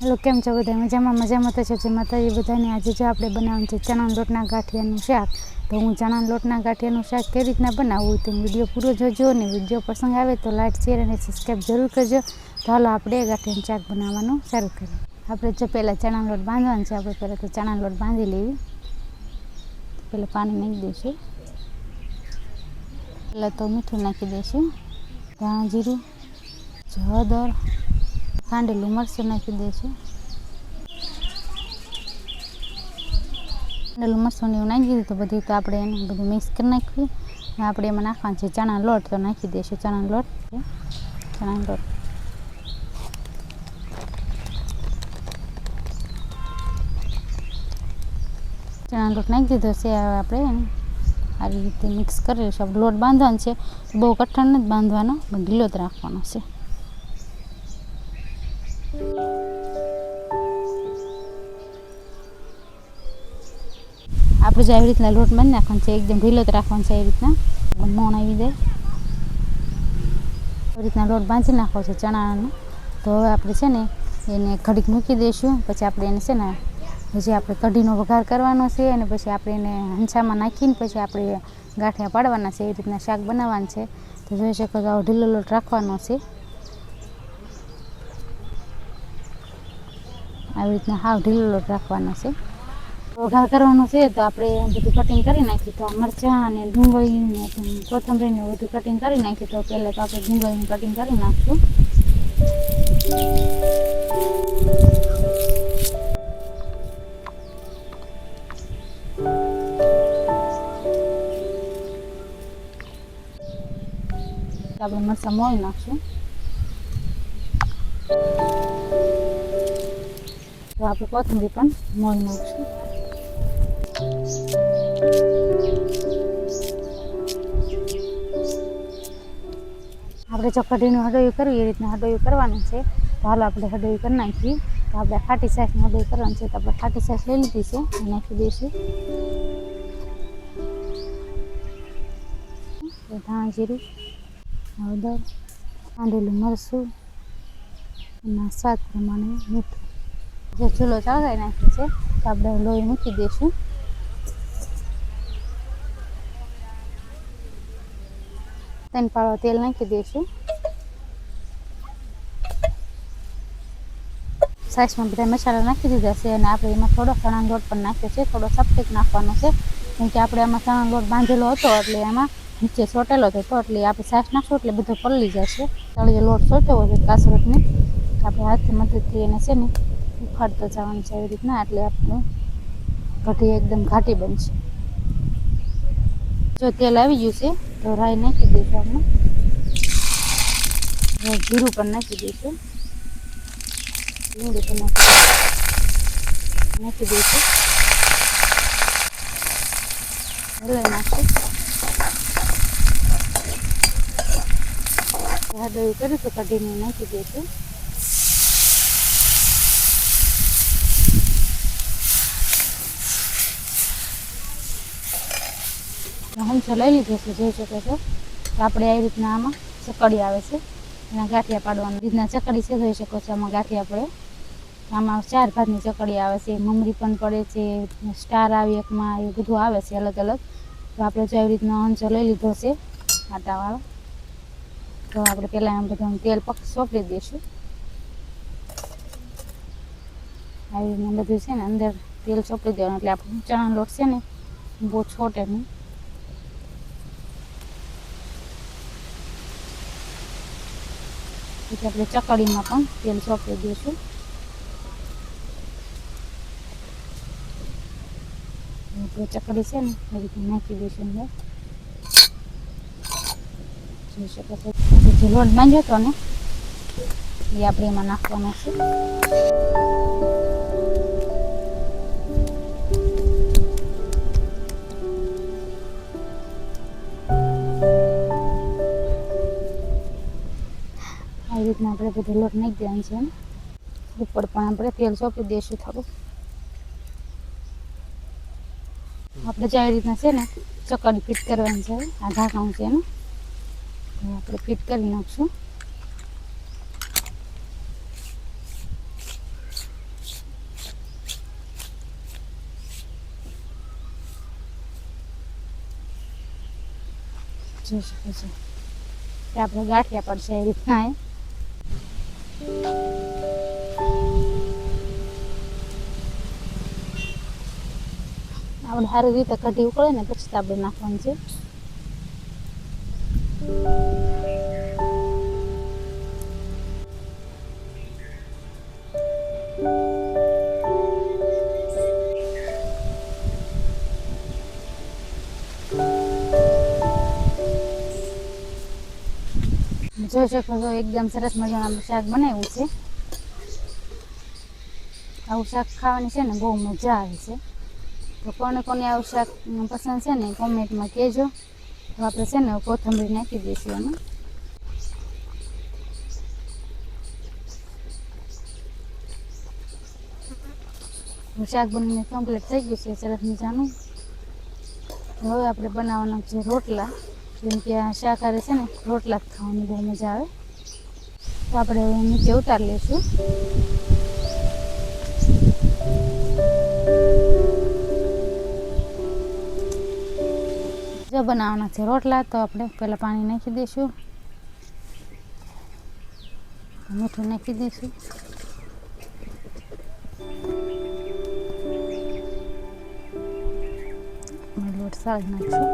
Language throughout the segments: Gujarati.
हेलो केम छो बधा मजामां तो छो। जय माताजी बधाने। आज जो आपणे बनाववानुं छे चणा लोटना गाठियानुं शाक। तो हूँ चणा लोटना गाठियानुं शाक कई रीतना बनावुं तो विडियो पूरो जोजो ने विडियो पसंद आवे तो लाइक शेर और सब्सक्राइब जरूर करजो। तो हालो आपणे गाठियानुं शाक बनाववानुं शरू करीए। आपणे जो पहला चणा लोट बांधवानो छे। आपणे पहला तो चणा लोट बांधी लेवी। पहला पानी नाखी दईशुं। पहला तो मीठुं नाखी दईशुं, धाणा जीरुं, हळदर, खांडेલું મરચું નાખી દઈશું। ખાંડેલું મરચું ને એવું નાખી દીધું તો બધું તો આપણે એને બધું મિક્સ કરી નાખ્યું। અને આપણે એમાં નાખવાનું છે ચણા લોટ, તો નાખી દઈશું ચણા લોટ। ચણા લોટ નાખી દીધો છે। હવે આપણે આ રીતે મિક્સ કરી લઈશું। આપણે લોટ બાંધવાનો છે, બહુ કઠણ નથી બાંધવાનો, ઢીલો જ રાખવાનો છે। આપણે જો આવી રીતના લોટ બાંધી નાખવાનો છે, એકદમ ઢીલો જ રાખવાનો છે। એ રીતના મોણ આવી જાય આવી રીતના લોટ બાંધી નાખવો છે ચણાનો। તો હવે આપણે છે ને એને ઘડીક મૂકી દઈશું। પછી આપણે એને છે ને હજી આપણે કઢીનો વઘાર કરવાનો છે અને પછી આપણે એને હંચામાં નાખીને પછી આપણે ગાંઠિયા પાડવાના છે। એ રીતના શાક બનાવવાનું છે। તો જોઈ શકો તો આવો ઢીલો લોટ રાખવાનો છે। આવી રીતના હાવ ઢીલો લોટ રાખવાનો છે। વઘાર કરવાનો છે તો આપણે બધું કટિંગ કરી નાખીએ। તો મરચાં અને ડુંગળી ને કોથમરીને બધું કટિંગ કરી નાખીએ। તો પહેલાં તો આપણે ડુંગળીનું કટિંગ કરી નાખીશું। આપણે મરચાં મોળી નાખશું। તો આપણે કોથમરી પણ મોળી નાખશું। આપણે જો કઢીનું હડોયું કરવી એ રીતના હડોયું કરવાનું છે। તો હાલો આપણે હડોયું કરી નાખીએ। તો આપણે ખાટી છાશનું હડોયું કરવાનું છે। તો આપણે ખાટી છાશ લઈ લીધી છે, એ નાખી દઈશું। ધાણા જીરું, હળદર, ખાંડેલું મરચું અને સ્વાદ પ્રમાણે મીઠું। જે ચૂલો ચળગાવી નાખ્યો છે તો આપણે લોહી મૂકી દઈશું। ત્રણ પાવા તેલ નાખી દઈશું। છાશમાં બધા મસાલા નાખી દીધા છે અને આપણે એમાં થોડો ચણાનો લોટ પણ નાખ્યો છે, થોડો સપટીક નાખવાનો છે। કેમ કે આપણે આમાં ચણાનો લોટ બાંધેલો હતો એટલે એમાં નીચે સોટેલો હતો, એટલે આપણે છાશ નાખશું એટલે બધો પલળી જશે। તળિયે લોટ સોટ્યો હોય કાસરોટને આપણે હાથથી મદદથી એને છે ને ઉખાડતા જવાનું છે આવી રીતના, એટલે આપણે કઢી એકદમ ઘાટી બનશે। જો તેલ આવી ગયું છે તો રાઈ નાખી દઈશું। આપણે જીરું પણ નાખી દઈશું, લીંબુ પણ નાખી દઈશું, હલાવી નાખશું। હળદર કરીશું, કઢીને નાખી દઈશું। હંચો લઈ લીધો છે, જોઈ શકો છો। તો આપણે આવી રીતના આમાં ચકડી આવે છે એના ગાંઠિયા પાડવાની રીતના ચકડી છે, જોઈ શકો છો। આમાં ગાંઠિયા પડે, આમાં 4 ભાગની ચકડી આવે છે, મમરી પણ પડે છે, સ્ટાર આવે એકમાં, એ બધું આવે છે અલગ અલગ। તો આપણે જો આવી રીતના હંચો લઈ લીધો છે આટાવાળો। તો આપણે પહેલાં બધું તેલ સોંપડી દઈશું। આવી રીતના બધું છે ને અંદર તેલ સોંપડી દેવાનું, એટલે આપણું ચણાનો લોટ છે ને બહુ છોટે નહીં। એટલે આપણે ચકડીમાં પણ તેલ સોંપડી દઈશું। આપણે ચકડી છે ને એ રીતે નાખી દઈશું અંદર, જોઈ શકો છો। જે લોટ બાંધ્યો હતો ને એ આપણે એમાં નાખવાનો છે। આવી રીતના આપણે બધો લોટ નાખી દેવાનો છે। ઉપર પણ આપણે તેલ સોંપી દઈશું થોડું। આપણે જે આવી રીતના છે ને ચકડી ફિટ કરવાની છે, આ ઢાંકણું છે એનું, તો આપણે ફિટ કરી નાખશું। જોઈ શકો છો કે આપણે ગાંઠિયા પડશે એ રીતના આપણે સારી રીતે કઢી ઉકળે ને પછી આપણે નાખવાનું છે. જોઈ શકો છો એકદમ સરસ મજાનું શાક બનાવ્યું છે. આવું શાક ખાવાની છે ને બહુ મજા આવે છે. તો કોને કોને આવું શાક પસંદ છે ને કોમેન્ટમાં કહેજો. તો આપણે છે ને કોથમરી નાખી દઈશું એમાં. શાક બનીને કમ્પ્લીટ થઈ ગયું છે સરસ મજાનું. હવે આપણે બનાવવાના છે રોટલા. જેમ કે આ શાકાહારી છે ને રોટલા જ ખાવાની બહુ મજા આવે. તો આપણે હવે નીચે ઉતારી લઈશું. જો બનાવવાના છે રોટલા તો આપણે પહેલાં પાણી નાખી દઈશું, મીઠું નાખી દઈશું, લોટ સાળી નાખીશું.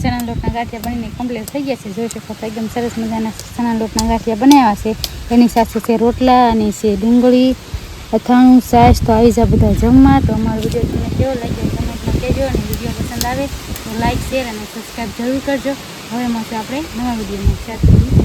ચણા લોટના ગાંઠિયા બનીને કમ્પ્લીટ થઈ ગયા છે. જોઈ શકો તો એકદમ સરસ મજાના ચણા લોટના ગાંઠિયા બનાવ્યા છે. એની સાથે છે રોટલા અને છે ડુંગળી, અથાણું, છાશ. તો આવી જા બધા જમવા. તો અમારો વિડીયો તમને કેવો લાગ્યો કમેન્ટમાં કહેજો, અને વિડીયો પસંદ આવે તો લાઈક, શેર અને સબસ્ક્રાઈબ જરૂર કરજો. હવે મળશે આપણે નવા વિડીયોમાં.